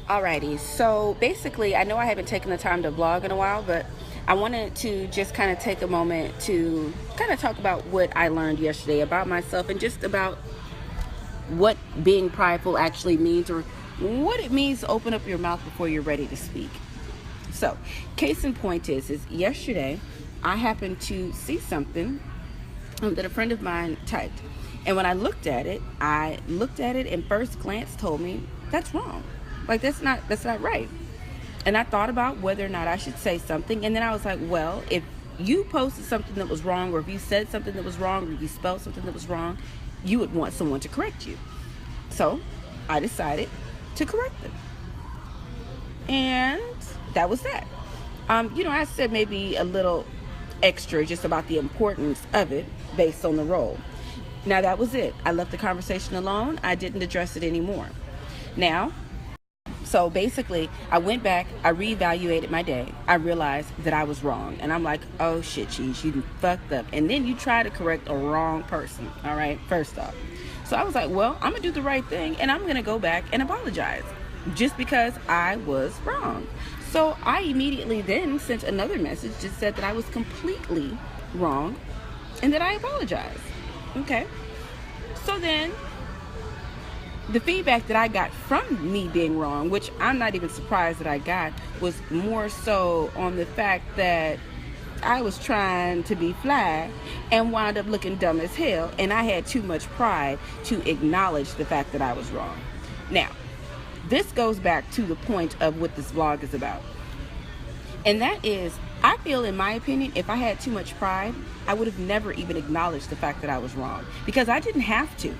Alrighty, so basically, I know I haven't taken the time to vlog in a while, but I wanted to just kind of take a moment to kind of talk about what I learned yesterday about myself and just about what being prideful actually means, or what it means to open up your mouth before you're ready to speak. So, case in point is yesterday I happened to see something that a friend of mine typed, and when I looked at it and first glance told me that's wrong. Like, that's not right. And I thought about whether or not I should say something, and then I was like, well, if you posted something that was wrong, or if you said something that was wrong, or if you spelled something that was wrong, you would want someone to correct you. So I decided to correct them, and that was that. I said maybe a little extra just about the importance of it based on the role. Now, that was it. I left the conversation alone. I didn't address it anymore. Now, so basically, I went back, I reevaluated my day. I realized that I was wrong. And I'm like, oh shit, Cheese, you fucked up. And then you try to correct a wrong person, all right, first off. So I was like, well, I'm gonna do the right thing, and I'm gonna go back and apologize just because I was wrong. So I immediately then sent another message, just said that I was completely wrong and that I apologize. Okay. So then the feedback that I got from me being wrong, which I'm not even surprised that I got, was more so on the fact that I was trying to be fly and wound up looking dumb as hell, and I had too much pride to acknowledge the fact that I was wrong. Now, this goes back to the point of what this vlog is about. And that is, I feel, in my opinion, if I had too much pride, I would have never even acknowledged the fact that I was wrong, because I didn't have to.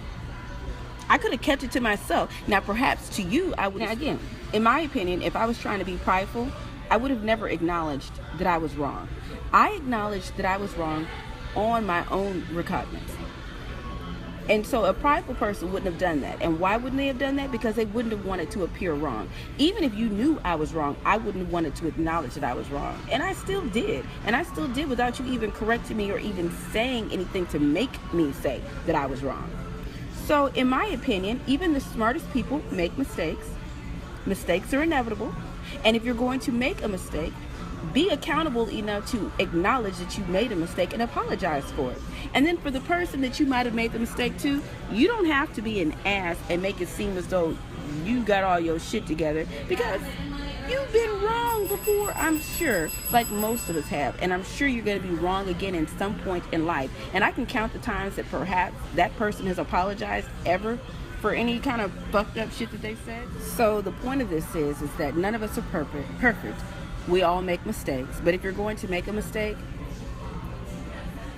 I could have kept it to myself. Now, perhaps to you, I would. Now, again, in my opinion, if I was trying to be prideful, I would have never acknowledged that I was wrong. I acknowledged that I was wrong on my own recognizance. And so a prideful person wouldn't have done that. And why wouldn't they have done that? Because they wouldn't have wanted to appear wrong. Even if you knew I was wrong, I wouldn't have wanted to acknowledge that I was wrong. And I still did. And I still did without you even correcting me or even saying anything to make me say that I was wrong. So in my opinion, even the smartest people make mistakes. Mistakes are inevitable. And if you're going to make a mistake, be accountable enough to acknowledge that you made a mistake and apologize for it. And then for the person that you might have made the mistake to, you don't have to be an ass and make it seem as though you got all your shit together, because you've been wrong before, I'm sure, like most of us have. And I'm sure you're going to be wrong again in some point in life. And I can count the times that perhaps that person has apologized ever for any kind of fucked up shit that they said. So the point of this is that none of us are perfect. We all make mistakes. But if you're going to make a mistake,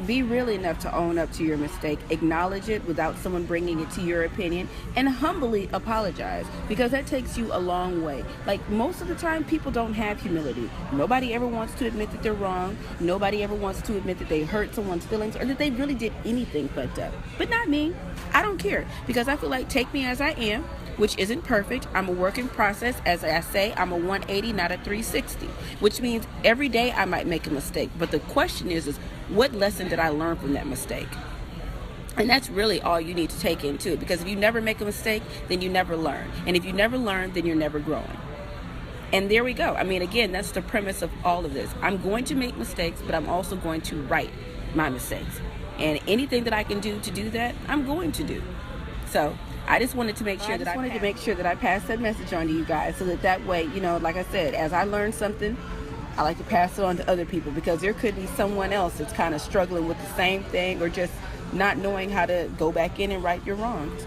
be real enough to own up to your mistake, acknowledge it without someone bringing it to your opinion, and humbly apologize, because that takes you a long way. Like, most of the time, people don't have humility. Nobody ever wants to admit that they're wrong. Nobody ever wants to admit that they hurt someone's feelings or that they really did anything fucked up. But not me. I don't care, because I feel like, take me as I am, which isn't perfect. I'm a work in process. As I say, I'm a 180, not a 360, which means every day I might make a mistake. But the question is what lesson did I learn from that mistake? And that's really all you need to take into it, because if you never make a mistake, then you never learn. And if you never learn, then you're never growing. And there we go. I mean, again, that's the premise of all of this. I'm going to make mistakes, but I'm also going to right my mistakes. And anything that I can do to do that, I'm going to do. So I just wanted to make sure that I passed that message on to you guys, so that way, like I said, as I learn something, I like to pass it on to other people, because there could be someone else that's kind of struggling with the same thing, or just not knowing how to go back in and right your wrongs.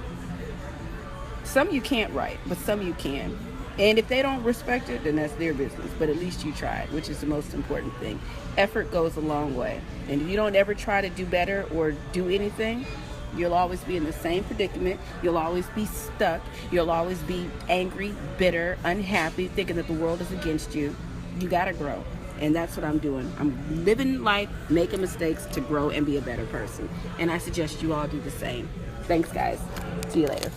Some you can't right, but some you can. And if they don't respect it, then that's their business. But at least you tried, which is the most important thing. Effort goes a long way. And if you don't ever try to do better or do anything, you'll always be in the same predicament. You'll always be stuck. You'll always be angry, bitter, unhappy, thinking that the world is against you. You gotta grow. And that's what I'm doing. I'm living life, making mistakes to grow and be a better person. And I suggest you all do the same. Thanks, guys. See you later.